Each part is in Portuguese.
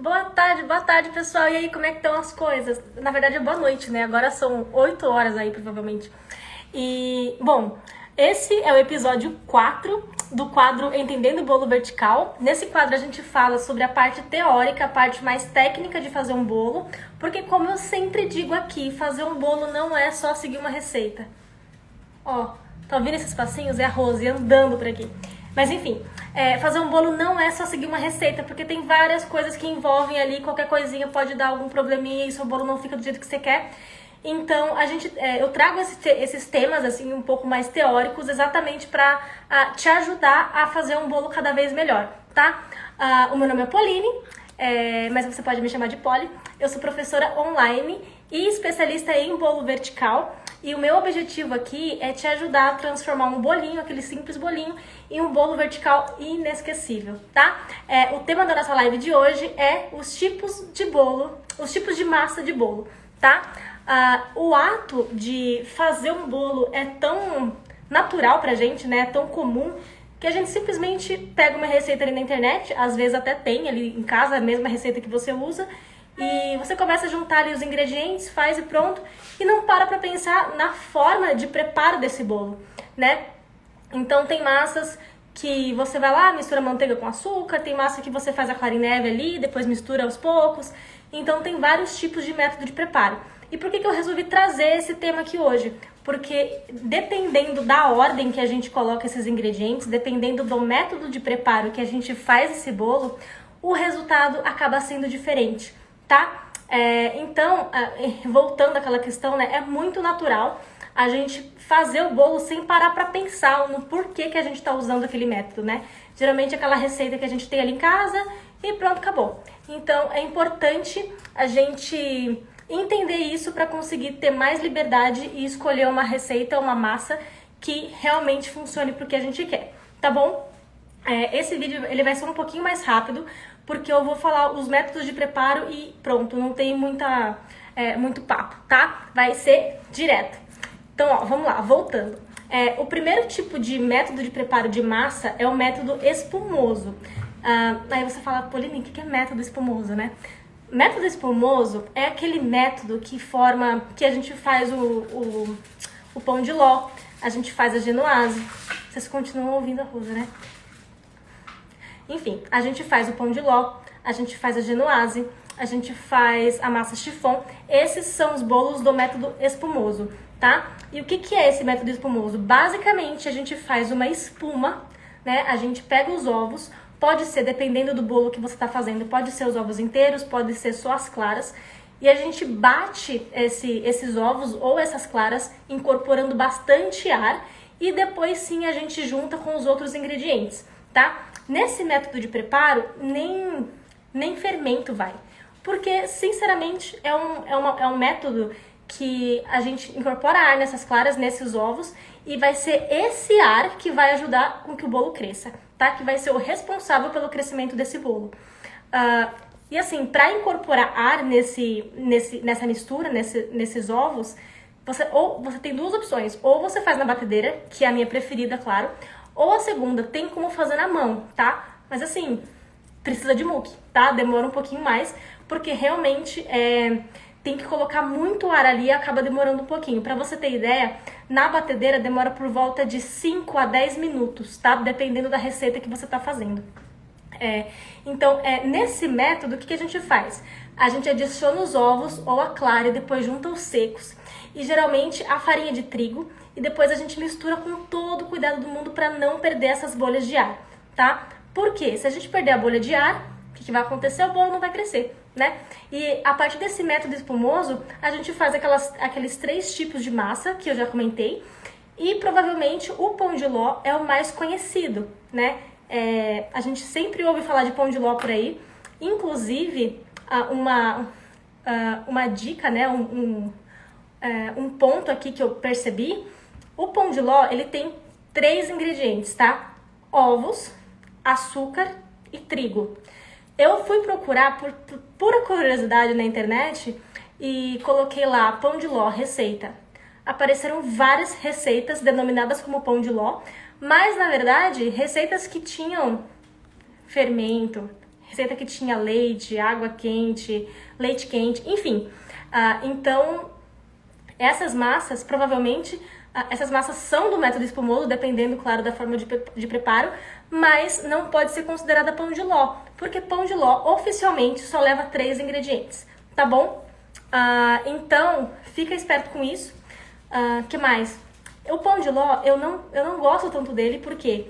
Boa tarde, pessoal. E aí, como é que estão as coisas? Na verdade, é boa noite, né? Agora são 8 horas aí, provavelmente. E, bom, esse é o episódio 4 do quadro Entendendo o Bolo Vertical. Nesse quadro a gente fala sobre a parte teórica, a parte mais técnica de fazer um bolo, porque como eu sempre digo aqui, fazer um bolo não é só seguir uma receita. Ó, tá ouvindo esses passinhos? É a Rose andando por aqui. Mas enfim, fazer um bolo não é só seguir uma receita, porque tem várias coisas que envolvem ali, qualquer coisinha pode dar algum probleminha e seu bolo não fica do jeito que você quer. Então, eu trago esses temas assim um pouco mais teóricos exatamente para te ajudar a fazer um bolo cada vez melhor, tá? O meu nome é Pauline, mas você pode me chamar de Polly. Eu sou professora online e especialista em bolo vertical. E o meu objetivo aqui é te ajudar a transformar um bolinho, aquele simples bolinho, em um bolo vertical inesquecível, tá? O tema da nossa live de hoje é os tipos de bolo, os tipos de massa de bolo, tá? O ato de fazer um bolo é tão natural pra gente, né? É tão comum que a gente simplesmente pega uma receita ali na internet, às vezes até tem ali em casa a mesma receita que você usa, e você começa a juntar ali os ingredientes, faz e pronto, e não para pra pensar na forma de preparo desse bolo, né? Então tem massas que você vai lá, mistura manteiga com açúcar, tem massa que você faz a clara em neve ali, depois mistura aos poucos. Então tem vários tipos de método de preparo. E por que eu resolvi trazer esse tema aqui hoje? Porque dependendo da ordem que a gente coloca esses ingredientes, dependendo do método de preparo que a gente faz esse bolo, o resultado acaba sendo diferente, tá? Então, voltando àquela questão, né, é muito natural a gente fazer o bolo sem parar para pensar no porquê que a gente está usando aquele método, né? Geralmente aquela receita que a gente tem ali em casa e pronto, acabou. Então, é importante a gente entender isso para conseguir ter mais liberdade e escolher uma receita, uma massa que realmente funcione para o que a gente quer, tá bom? Esse vídeo ele vai ser um pouquinho mais rápido, porque eu vou falar os métodos de preparo e pronto, não tem muito papo, tá? Vai ser direto. Então, ó, vamos lá, voltando. O primeiro tipo de método de preparo de massa é o método espumoso. Aí você fala, Pauline, o que é método espumoso, né? Método espumoso é aquele método que a gente faz o pão de ló, a gente faz a genoise. Vocês continuam ouvindo a Rosa, né? Enfim, a gente faz o pão de ló, a gente faz a genoise, a gente faz a massa chiffon. Esses são os bolos do método espumoso, tá? E o que é esse método espumoso? Basicamente, a gente faz uma espuma, né? A gente pega os ovos, pode ser, dependendo do bolo que você está fazendo, pode ser os ovos inteiros, pode ser só as claras, e a gente bate esses ovos ou essas claras, incorporando bastante ar, e depois sim a gente junta com os outros ingredientes, tá? Nesse método de preparo, nem fermento vai, porque, sinceramente, é um método que a gente incorpora ar nessas claras, nesses ovos, e vai ser esse ar que vai ajudar com que o bolo cresça, tá? Que vai ser o responsável pelo crescimento desse bolo. E assim, para incorporar ar nessa mistura, nesses ovos, você tem duas opções. Ou você faz na batedeira, que é a minha preferida, claro, ou a segunda, tem como fazer na mão, tá? Mas assim, precisa de muque, tá? Demora um pouquinho mais, porque realmente tem que colocar muito ar ali e acaba demorando um pouquinho. Pra você ter ideia, na batedeira demora por volta de 5 a 10 minutos, tá? Dependendo da receita que você tá fazendo. Então, nesse método, o que a gente faz? A gente adiciona os ovos ou a clara e depois junta os secos. E geralmente a farinha de trigo. E depois a gente mistura com todo o cuidado do mundo para não perder essas bolhas de ar, tá? Por quê? Se a gente perder a bolha de ar, o que vai acontecer? O bolo não vai crescer, né? E a partir desse método espumoso, a gente faz aqueles 3 tipos de massa que eu já comentei. E provavelmente o pão de ló é o mais conhecido, né? A gente sempre ouve falar de pão de ló por aí. Inclusive, uma dica, né? Um ponto aqui que eu percebi. O pão de ló, ele tem 3 ingredientes, tá? Ovos, açúcar e trigo. Eu fui procurar por pura curiosidade na internet e coloquei lá pão de ló, receita. Apareceram várias receitas denominadas como pão de ló, mas na verdade receitas que tinham fermento, receita que tinha leite, água quente, leite quente, enfim. Então, essas massas, provavelmente, essas massas são do método espumoso, dependendo, claro, da forma de preparo, mas não pode ser considerada pão de ló, porque pão de ló, oficialmente, só leva 3 ingredientes, tá bom? Então, fica esperto com isso. Que mais? O pão de ló, eu não gosto tanto dele, porque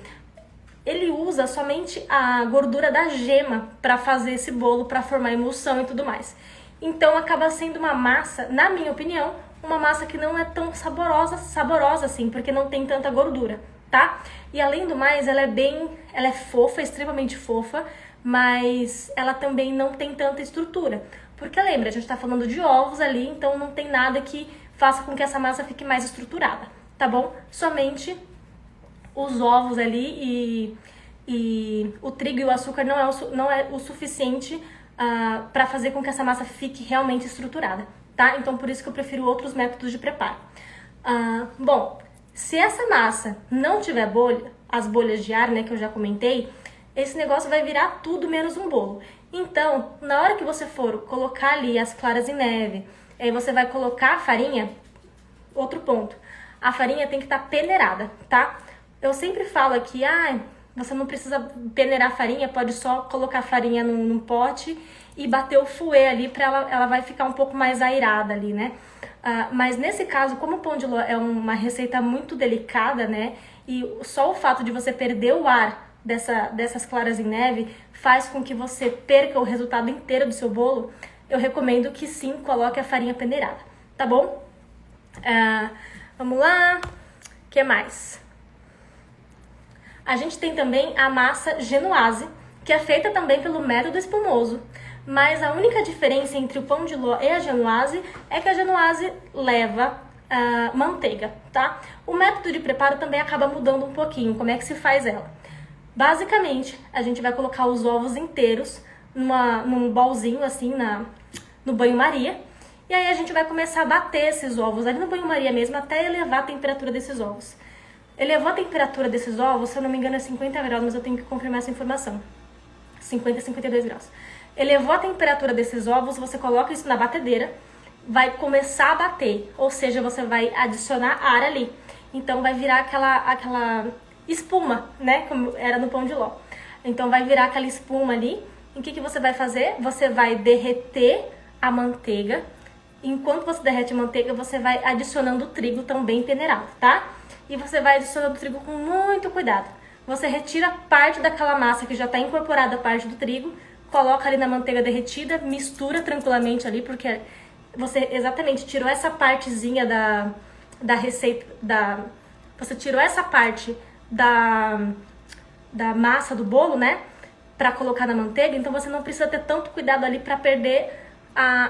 ele usa somente a gordura da gema para fazer esse bolo, para formar emulsão e tudo mais. Então acaba sendo uma massa, na minha opinião, uma massa que não é tão saborosa assim, porque não tem tanta gordura, tá? E além do mais, ela é fofa, extremamente fofa, mas ela também não tem tanta estrutura. Porque lembra, a gente tá falando de ovos ali, então não tem nada que faça com que essa massa fique mais estruturada, tá bom? Somente os ovos ali e o trigo e o açúcar não é o suficiente para fazer com que essa massa fique realmente estruturada, tá? Então, por isso que eu prefiro outros métodos de preparo. Bom, se essa massa não tiver bolha, as bolhas de ar, né, que eu já comentei, esse negócio vai virar tudo menos um bolo. Então, na hora que você for colocar ali as claras em neve, aí você vai colocar a farinha, outro ponto, a farinha tem que estar peneirada, tá? Eu sempre falo aqui, você não precisa peneirar a farinha, pode só colocar a farinha num pote e bater o fouet ali, ela vai ficar um pouco mais airada ali, né? Mas nesse caso, como o pão de ló é uma receita muito delicada, né? E só o fato de você perder o ar dessas claras em neve faz com que você perca o resultado inteiro do seu bolo, eu recomendo que sim, coloque a farinha peneirada, tá bom? Vamos lá, o que mais? A gente tem também a massa genoise, que é feita também pelo método espumoso, mas a única diferença entre o pão de ló e a genoise é que a genoise leva manteiga, tá? O método de preparo também acaba mudando um pouquinho, como é que se faz ela. Basicamente, a gente vai colocar os ovos inteiros num bolzinho assim no banho-maria, e aí a gente vai começar a bater esses ovos ali no banho-maria mesmo até elevar a temperatura desses ovos. Elevou a temperatura desses ovos, se eu não me engano é 50 graus, mas eu tenho que confirmar essa informação. 50 a 52 graus. Elevou a temperatura desses ovos, você coloca isso na batedeira, vai começar a bater, ou seja, você vai adicionar ar ali. Então vai virar aquela espuma, né, como era no pão de ló. Então vai virar aquela espuma ali. E o que você vai fazer? Você vai derreter a manteiga. Enquanto você derrete a manteiga, você vai adicionando o trigo também peneirado, tá? E você vai adicionando o trigo com muito cuidado. Você retira parte daquela massa que já está incorporada a parte do trigo, coloca ali na manteiga derretida, mistura tranquilamente ali, porque você exatamente tirou essa partezinha da receita, você tirou essa parte da massa do bolo, né, para colocar na manteiga, então você não precisa ter tanto cuidado ali para perder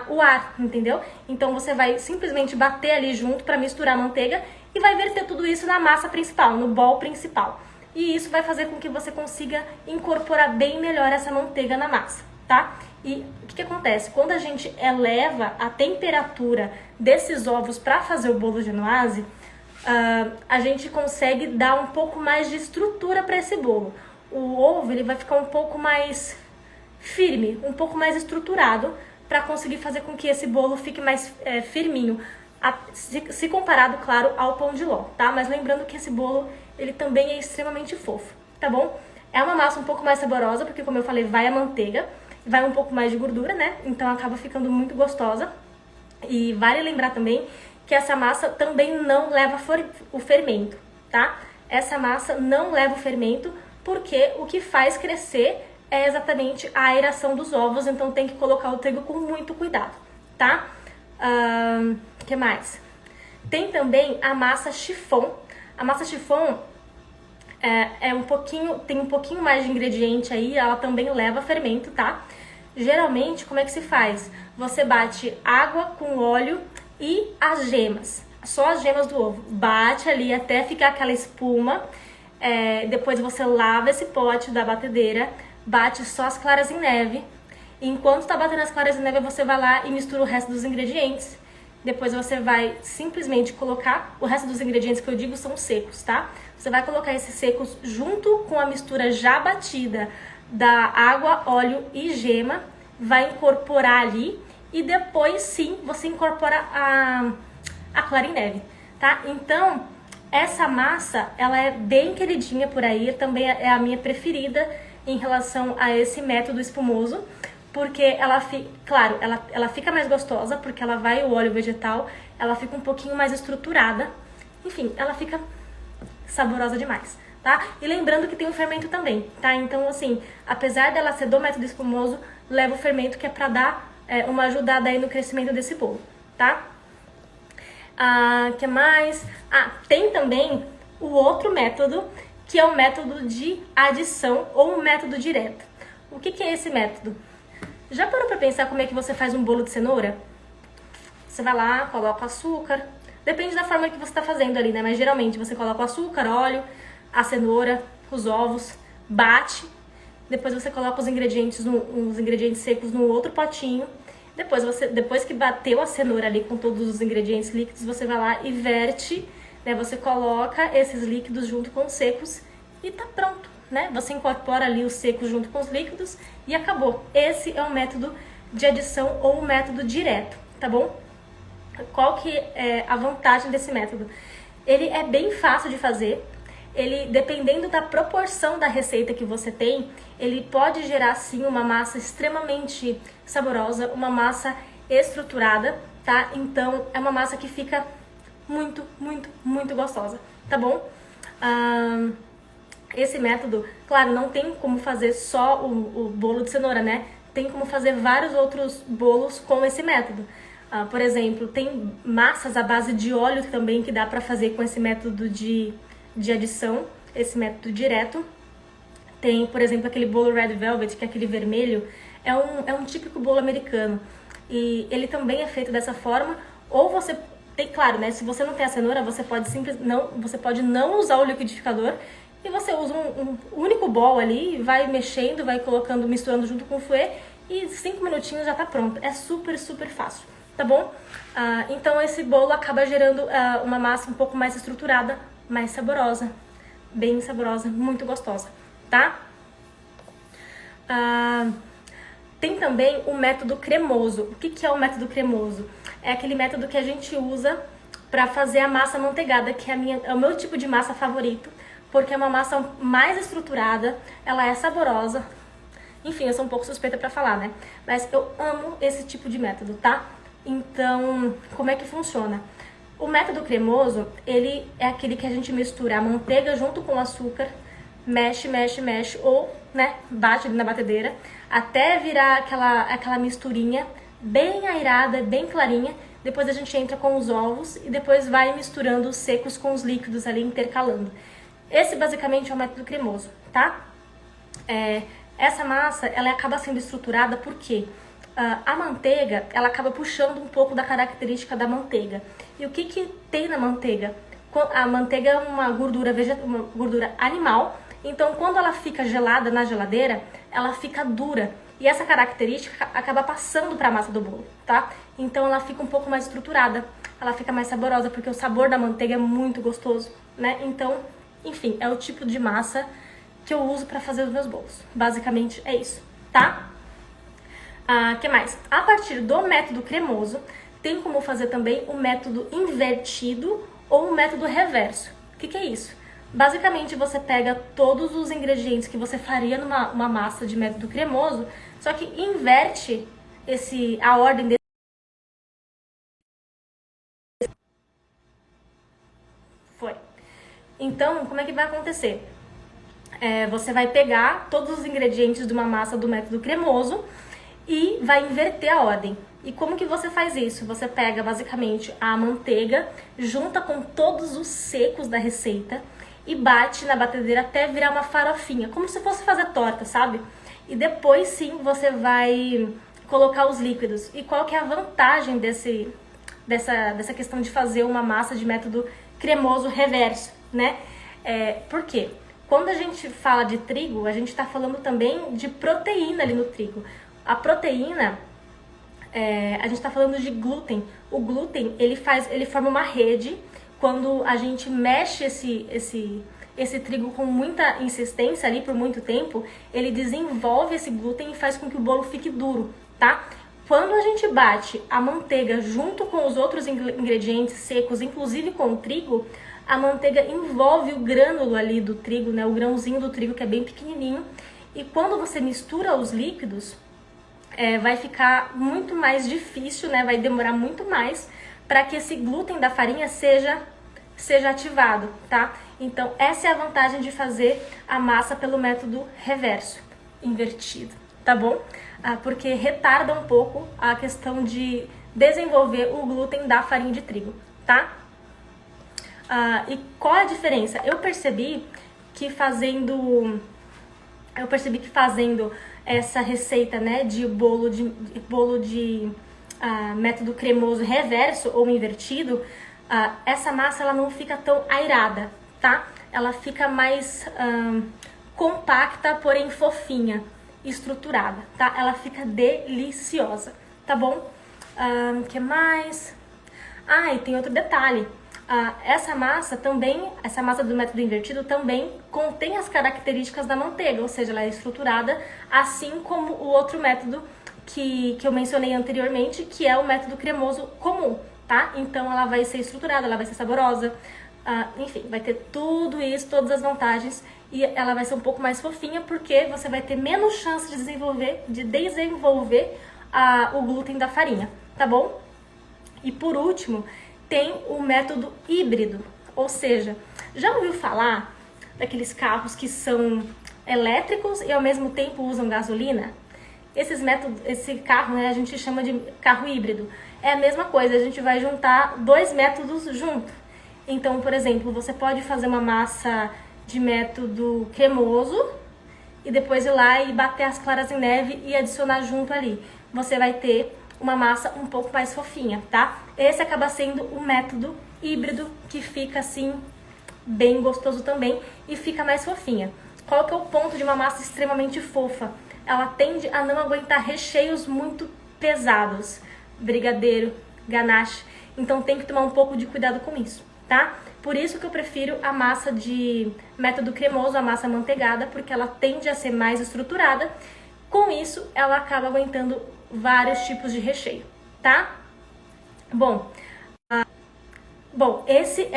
o ar, entendeu? Então você vai simplesmente bater ali junto para misturar a manteiga e vai verter tudo isso na massa principal, no bowl principal. E isso vai fazer com que você consiga incorporar bem melhor essa manteiga na massa, tá? E o que acontece? Quando a gente eleva a temperatura desses ovos para fazer o bolo genoise, a gente consegue dar um pouco mais de estrutura para esse bolo. O ovo ele vai ficar um pouco mais firme, um pouco mais estruturado, para conseguir fazer com que esse bolo fique mais firminho, se comparado, claro, ao pão de ló, tá? Mas lembrando que esse bolo, ele também é extremamente fofo, tá bom? É uma massa um pouco mais saborosa, porque como eu falei, vai a manteiga, vai um pouco mais de gordura, né? Então acaba ficando muito gostosa. E vale lembrar também que essa massa também não leva o fermento, tá? Essa massa não leva o fermento, porque o que faz crescer é exatamente a aeração dos ovos, então tem que colocar o trigo com muito cuidado, tá? Que mais? Tem também a massa chiffon. A massa chiffon tem um pouquinho mais de ingrediente aí, ela também leva fermento, tá? Geralmente, como é que se faz? Você bate água com óleo e as gemas, só as gemas do ovo. Bate ali até ficar aquela espuma, depois você lava esse pote da batedeira, bate só as claras em neve. Enquanto tá batendo as claras em neve, você vai lá e mistura o resto dos ingredientes. Depois você vai simplesmente colocar, o resto dos ingredientes que eu digo são secos, tá? Você vai colocar esses secos junto com a mistura já batida da água, óleo e gema, vai incorporar ali e depois sim você incorpora a clara em neve, tá? Então, essa massa, ela é bem queridinha por aí, também é a minha preferida em relação a esse método espumoso, porque claro, ela fica mais gostosa, porque ela vai o óleo vegetal, ela fica um pouquinho mais estruturada, enfim, ela fica saborosa demais, tá? E lembrando que tem o fermento também, tá? Então, assim, apesar dela ser do método espumoso, leva o fermento que é pra dar uma ajudada aí no crescimento desse bolo, tá? Que mais? Tem também o outro método, que é o método de adição ou o método direto. O que é esse método? Já parou pra pensar como é que você faz um bolo de cenoura? Você vai lá, coloca o açúcar, depende da forma que você tá fazendo ali, né? Mas geralmente você coloca o açúcar, óleo, a cenoura, os ovos, bate, depois você coloca os ingredientes secos num outro potinho. Depois que bateu a cenoura ali com todos os ingredientes líquidos, você vai lá e verte, né? Você coloca esses líquidos junto com os secos e tá pronto, né? Você incorpora ali os secos junto com os líquidos e acabou. Esse é o método de adição ou o método direto, tá bom? Qual que é a vantagem desse método? Ele é bem fácil de fazer. Ele, dependendo da proporção da receita que você tem, ele pode gerar sim uma massa extremamente saborosa, uma massa estruturada, tá? Então é uma massa que fica muito, muito, muito gostosa, tá bom? Esse método, claro, não tem como fazer só o bolo de cenoura, né? Tem como fazer vários outros bolos com esse método. Por exemplo, tem massas à base de óleo também que dá pra fazer com esse método de adição, esse método direto. Tem, por exemplo, aquele bolo Red Velvet, que é aquele vermelho, é um típico bolo americano. E ele também é feito dessa forma. Ou você tem, claro, né? Se você não tem a cenoura, você pode não usar o liquidificador e você usa um único bol ali, vai mexendo, vai colocando, misturando junto com o fouet e 5 minutinhos já tá pronto. É super, super fácil, tá bom? Então esse bolo acaba gerando uma massa um pouco mais estruturada, mais saborosa, bem saborosa, muito gostosa, tá? Tem também o método cremoso. O que é o método cremoso? É aquele método que a gente usa para fazer a massa amanteigada, que é o meu tipo de massa favorito, porque é uma massa mais estruturada, ela é saborosa. Enfim, eu sou um pouco suspeita para falar, né? Mas eu amo esse tipo de método, tá? Então, como é que funciona? O método cremoso, ele é aquele que a gente mistura a manteiga junto com o açúcar, mexe, mexe, mexe, ou, né, bate ali na batedeira, até virar aquela misturinha bem airada, bem clarinha. Depois a gente entra com os ovos e depois vai misturando os secos com os líquidos ali, intercalando. Esse basicamente é o método cremoso, tá? Essa massa, ela acaba sendo estruturada porque a manteiga, ela acaba puxando um pouco da característica da manteiga. E o que tem na manteiga? A manteiga é uma gordura animal, então quando ela fica gelada na geladeira, ela fica dura. E essa característica acaba passando para a massa do bolo, tá? Então ela fica um pouco mais estruturada, ela fica mais saborosa, porque o sabor da manteiga é muito gostoso, né? Então, enfim, é o tipo de massa que eu uso para fazer os meus bolos. Basicamente é isso, tá? Que mais? A partir do método cremoso, tem como fazer também o método invertido ou o método reverso. O que é isso? Basicamente, você pega todos os ingredientes que você faria numa massa de método cremoso, só que inverte a ordem desse. Foi. Então, como é que vai acontecer? Você vai pegar todos os ingredientes de uma massa do método cremoso e vai inverter a ordem. E como que você faz isso? Você pega basicamente a manteiga, junta com todos os secos da receita e bate na batedeira até virar uma farofinha, como se fosse fazer torta, sabe? E depois sim você vai colocar os líquidos. E qual que é a vantagem dessa questão de fazer uma massa de método cremoso reverso, né? Por quê? Quando a gente fala de trigo, a gente está falando também de proteína ali no trigo. A proteína, a gente está falando de glúten. O glúten, ele forma uma rede. Quando a gente mexe esse trigo com muita insistência ali por muito tempo, ele desenvolve esse glúten e faz com que o bolo fique duro, tá? Quando a gente bate a manteiga junto com os outros ingredientes secos, inclusive com o trigo, a manteiga envolve o grânulo ali do trigo, né? O grãozinho do trigo que é bem pequenininho. E quando você mistura os líquidos, vai ficar muito mais difícil, né? Vai demorar muito mais para que esse glúten da farinha seja ativado, tá? Então, essa é a vantagem de fazer a massa pelo método reverso, invertido, tá bom? Porque retarda um pouco a questão de desenvolver o glúten da farinha de trigo, tá? E qual é a diferença? Eu percebi que fazendo essa receita, né, de bolo de método cremoso reverso ou invertido, essa massa ela não fica tão airada, tá? Ela fica mais compacta, porém fofinha, estruturada, tá? Ela fica deliciosa, tá bom? Que mais? E tem outro detalhe. Essa massa do método invertido também contém as características da manteiga, ou seja, ela é estruturada assim como o outro método que eu mencionei anteriormente, que é o método cremoso comum, tá? Então ela vai ser estruturada, ela vai ser saborosa, enfim, vai ter tudo isso, todas as vantagens, e ela vai ser um pouco mais fofinha porque você vai ter menos chance de desenvolver o glúten da farinha, tá bom? E por último, tem o método híbrido, ou seja, já ouviu falar daqueles carros que são elétricos e ao mesmo tempo usam gasolina? Esse carro, né, a gente chama de carro híbrido. É a mesma coisa, a gente vai juntar dois métodos juntos. Então, por exemplo, você pode fazer uma massa de método cremoso e depois ir lá e bater as claras em neve e adicionar junto ali. Você vai ter uma massa um pouco mais fofinha, tá? Esse acaba sendo o método híbrido, que fica assim bem gostoso também e fica mais fofinha. Qual que é o ponto de uma massa extremamente fofa? Ela tende a não aguentar recheios muito pesados, brigadeiro, ganache, então tem que tomar um pouco de cuidado com isso, tá? Por isso que eu prefiro a massa de método cremoso, a massa amanteigada, porque ela tende a ser mais estruturada. Com isso, ela acaba aguentando vários tipos de recheio, tá? Bom, esses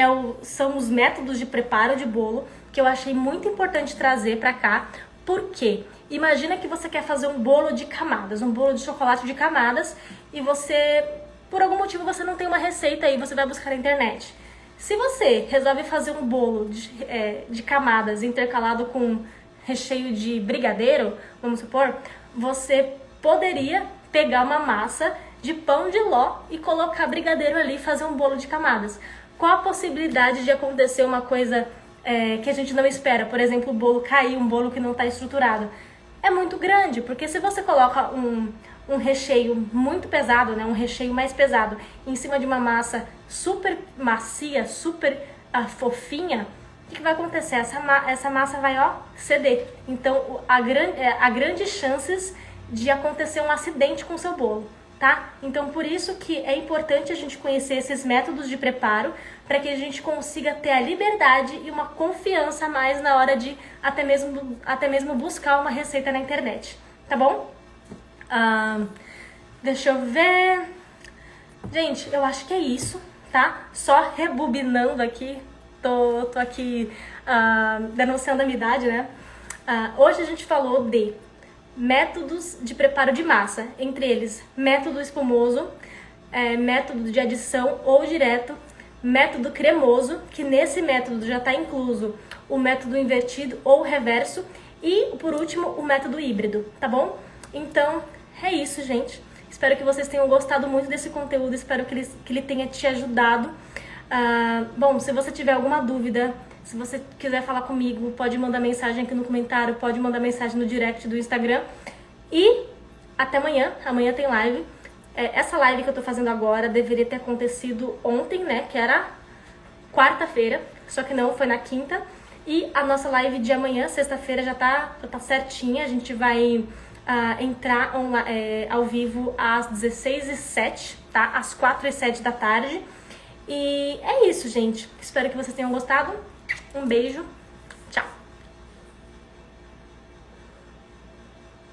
são os métodos de preparo de bolo que eu achei muito importante trazer pra cá. Por quê? Imagina que você quer fazer um bolo de camadas, um bolo de chocolate de camadas, e você, por algum motivo, você não tem uma receita aí, você vai buscar na internet. Se você resolve fazer um bolo de camadas intercalado com recheio de brigadeiro, vamos supor, você poderia pegar uma massa de pão de ló e colocar brigadeiro ali e fazer um bolo de camadas. Qual a possibilidade de acontecer uma coisa que a gente não espera? Por exemplo, o bolo cair, um bolo que não está estruturado. É muito grande, porque se você coloca um recheio muito pesado, né, um recheio mais pesado, em cima de uma massa super macia, super fofinha, o que vai acontecer? Essa massa vai ceder. Então, há grandes chances de acontecer um acidente com o seu bolo, tá? Então, por isso que é importante a gente conhecer esses métodos de preparo, para que a gente consiga ter a liberdade e uma confiança a mais na hora de até mesmo buscar uma receita na internet, tá bom? Deixa eu ver... Gente, eu acho que é isso, tá? Só rebobinando aqui, tô aqui denunciando a minha idade, né? Hoje a gente falou de métodos de preparo de massa, entre eles método espumoso, método de adição ou direto, método cremoso, que nesse método já está incluso o método invertido ou reverso, e por último o método híbrido, tá bom? Então é isso, gente. Espero que vocês tenham gostado muito desse conteúdo, espero que ele tenha te ajudado. Bom, se você tiver alguma dúvida, se você quiser falar comigo, pode mandar mensagem aqui no comentário, pode mandar mensagem no direct do Instagram. E até amanhã. Amanhã tem live. Essa live que eu tô fazendo agora deveria ter acontecido ontem, né? Que era quarta-feira, só que não, foi na quinta. E a nossa live de amanhã, sexta-feira, já tá certinha. A gente vai entrar ao vivo às 16h07, tá? Às 4h07 da tarde. E é isso, gente. Espero que vocês tenham gostado. Um beijo.